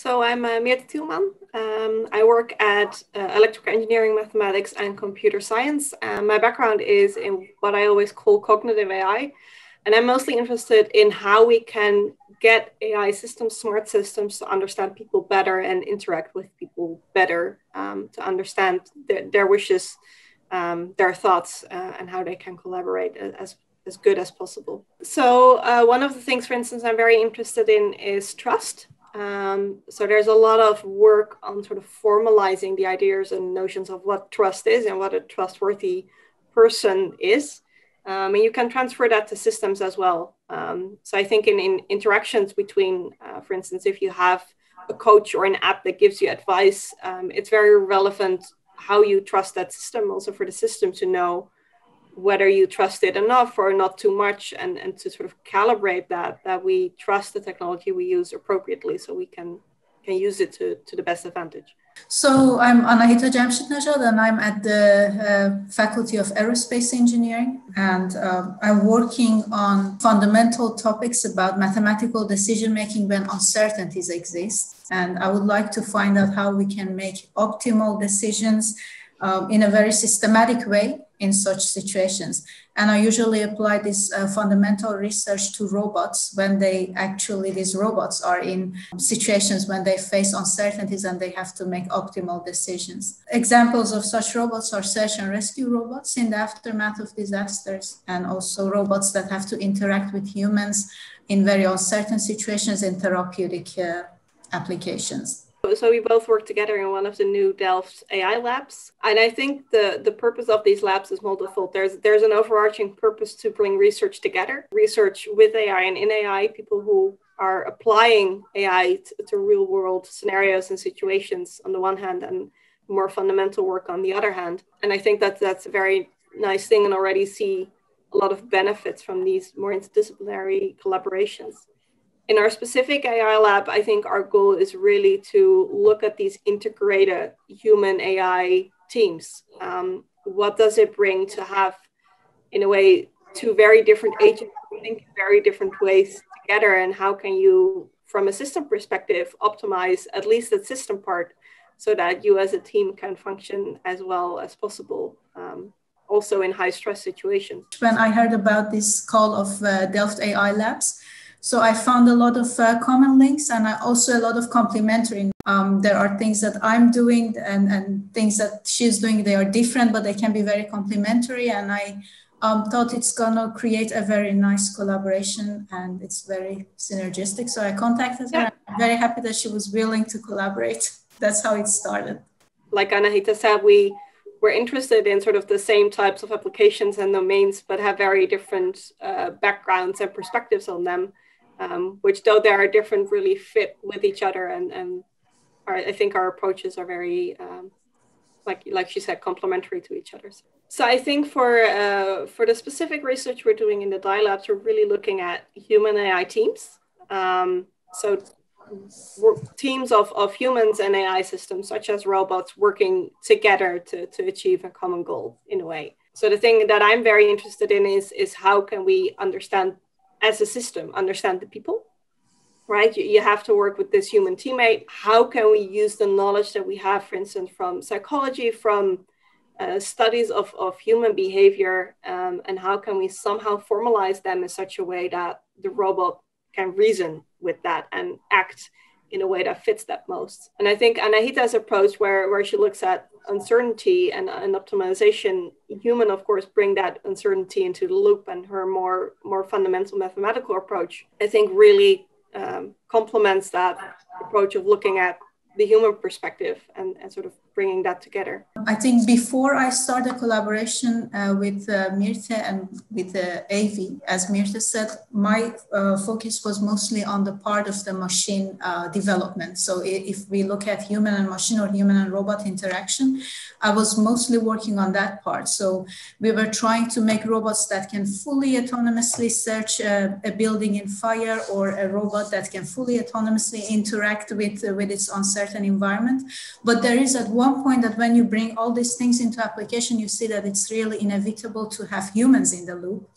So I'm Meerte Tielman. I work at electrical engineering, mathematics, and computer science. My background is in what I always call cognitive AI. And I'm mostly interested in how we can get AI systems, smart systems, to understand people better and interact with people better, to understand their wishes, their thoughts, and how they can collaborate as good as possible. So one of the things, for instance, I'm very interested in is trust. So there's a lot of work on sort of formalizing the ideas and notions of what trust is and what a trustworthy person is. And you can transfer that to systems as well. So I think in interactions between, for instance, if you have a coach or an app that gives you advice, it's very relevant how you trust that system, also for the system to know whether you trust it enough or not too much, and to sort of calibrate that we trust the technology we use appropriately so we can use it to the best advantage. So I'm Anahita Jamshid-Najad, and I'm at the Faculty of Aerospace Engineering, and I'm working on fundamental topics about mathematical decision-making when uncertainties exist. And I would like to find out how we can make optimal decisions in a very systematic way in such situations. And I usually apply this fundamental research to robots when these robots are in situations when they face uncertainties and they have to make optimal decisions. Examples of such robots are search and rescue robots in the aftermath of disasters, and also robots that have to interact with humans in very uncertain situations in therapeutic applications. So we both work together in one of the new Delft AI labs. And I think the purpose of these labs is multifold. There's an overarching purpose to bring research together, research with AI and in AI, people who are applying AI to real world scenarios and situations on the one hand, and more fundamental work on the other hand. And I think that's a very nice thing, and already see a lot of benefits from these more interdisciplinary collaborations. In our specific AI lab, I think our goal is really to look at these integrated human AI teams. What does it bring to have, in a way, two very different agents think in very different ways together, and how can you, from a system perspective, optimize at least the system part so that you as a team can function as well as possible, also in high stress situations. When I heard about this call of Delft AI Labs, so I found a lot of common links, and also a lot of complementary. There are things that I'm doing and things that she's doing. They are different, but they can be very complementary. And I thought it's going to create a very nice collaboration, and it's very synergistic. So I contacted her. I'm very happy that she was willing to collaborate. That's how it started. Like Anahita said, we're interested in sort of the same types of applications and domains, but have very different backgrounds and perspectives on them. Which, though they are different, really fit with each other, and I think our approaches are very, like she said, complementary to each other. So I think for the specific research we're doing in the DI labs, we're really looking at human AI teams. So teams of humans and AI systems, such as robots, working together to achieve a common goal in a way. So the thing that I'm very interested in is how can we understand, as a system, understand the people, right? You have to work with this human teammate. How can we use the knowledge that we have, for instance, from psychology, from studies of human behavior, and how can we somehow formalize them in such a way that the robot can reason with that and act in a way that fits that most. And I think Anahita's approach, where she looks at uncertainty and optimization, human, of course, bring that uncertainty into the loop, and her more fundamental mathematical approach, I think, really complements that approach of looking at the human perspective and sort of bringing that together. I think before I started collaboration with Meerte and with AV, as Meerte said, my focus was mostly on the part of the machine development. So if we look at human and machine or human and robot interaction, I was mostly working on that part. So we were trying to make robots that can fully autonomously search a building in fire, or a robot that can fully autonomously interact with its uncertain environment. But there is at one one point that when you bring all these things into application, you see that it's really inevitable to have humans in the loop.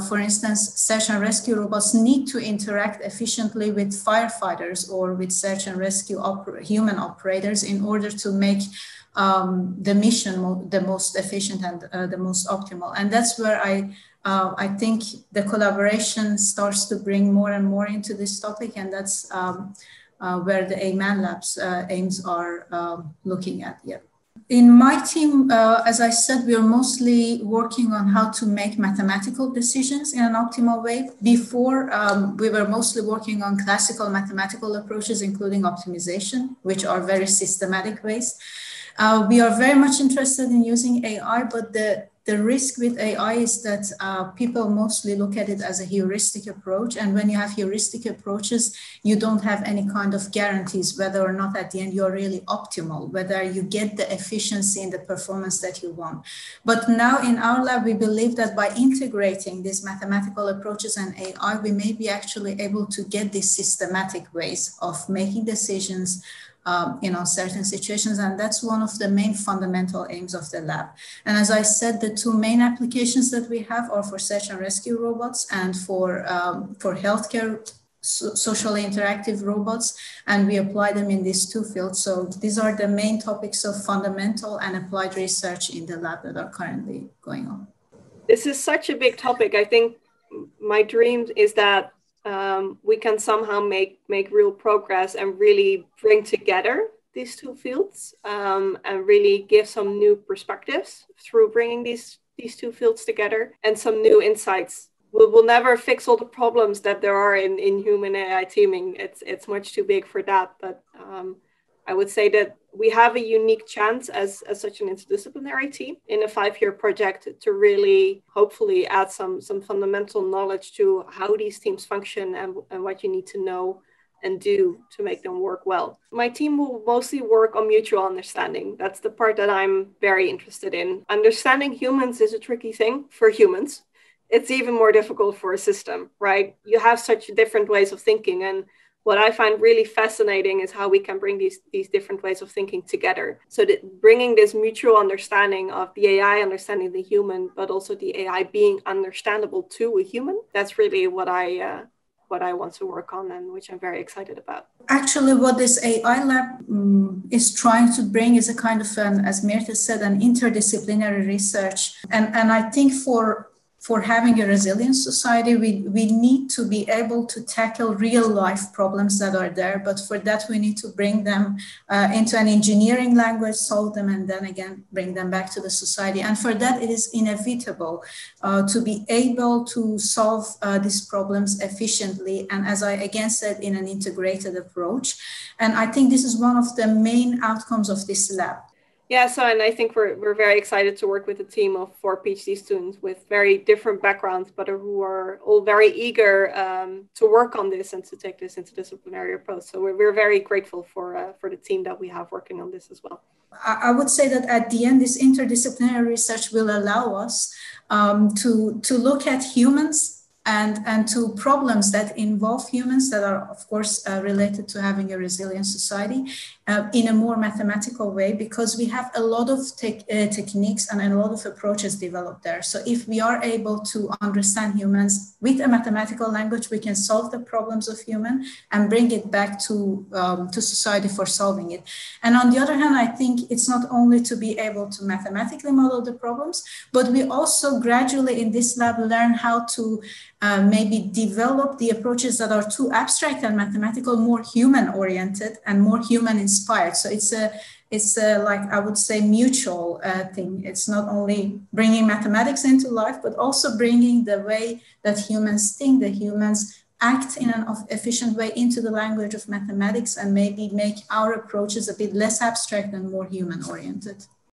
For instance, search and rescue robots need to interact efficiently with firefighters or with search and rescue human operators in order to make the mission the most efficient and the most optimal. And that's where I think the collaboration starts to bring more and more into this topic, and that's where the AMAN Lab's aims are looking at. Yeah. In my team, as I said, we are mostly working on how to make mathematical decisions in an optimal way. Before, we were mostly working on classical mathematical approaches, including optimization, which are very systematic ways. We are very much interested in using AI, but the risk with AI is that people mostly look at it as a heuristic approach. And when you have heuristic approaches, you don't have any kind of guarantees whether or not at the end you're really optimal, whether you get the efficiency and the performance that you want. But now in our lab, we believe that by integrating these mathematical approaches and AI, we may be actually able to get these systematic ways of making decisions certain situations. And that's one of the main fundamental aims of the lab. And as I said, the two main applications that we have are for search and rescue robots and for healthcare socially interactive robots. And we apply them in these two fields. So these are the main topics of fundamental and applied research in the lab that are currently going on. This is such a big topic. I think my dream is that we can somehow make real progress and really bring together these two fields and really give some new perspectives through bringing these two fields together and some new insights. We'll never fix all the problems that there are in human AI teaming. It's much too big for that. But I would say that we have a unique chance as such an interdisciplinary team in a 5-year project to really hopefully add some fundamental knowledge to how these teams function and what you need to know and do to make them work well. My team will mostly work on mutual understanding. That's the part that I'm very interested in. Understanding humans is a tricky thing for humans. It's even more difficult for a system, right? You have such different ways of thinking, and what I find really fascinating is how we can bring these different ways of thinking together. So that bringing this mutual understanding of the AI understanding the human, but also the AI being understandable to a human, that's really what I want to work on and which I'm very excited about. Actually, what this AI lab is trying to bring is a kind of as Mirta said, an interdisciplinary research. And I think for having a resilient society, we need to be able to tackle real life problems that are there. But for that, we need to bring them into an engineering language, solve them, and then again, bring them back to the society. And for that, it is inevitable to be able to solve these problems efficiently. And as I again said, in an integrated approach. And I think this is one of the main outcomes of this lab. Yeah, and I think we're very excited to work with a team of 4 PhD students with very different backgrounds, but who are all very eager to work on this and to take this interdisciplinary approach. So we're very grateful for the team that we have working on this as well. I would say that at the end, this interdisciplinary research will allow us to look at humans and to problems that involve humans that are, of course, related to having a resilient society in a more mathematical way, because we have a lot of techniques and a lot of approaches developed there. So if we are able to understand humans with a mathematical language, we can solve the problems of human and bring it back to society for solving it. And on the other hand, I think it's not only to be able to mathematically model the problems, but we also gradually in this lab learn how to maybe develop the approaches that are too abstract and mathematical, more human oriented and more human inspired. So it's a like I would say mutual thing. It's not only bringing mathematics into life, but also bringing the way that humans think, that humans act in an efficient way into the language of mathematics, and maybe make our approaches a bit less abstract and more human oriented.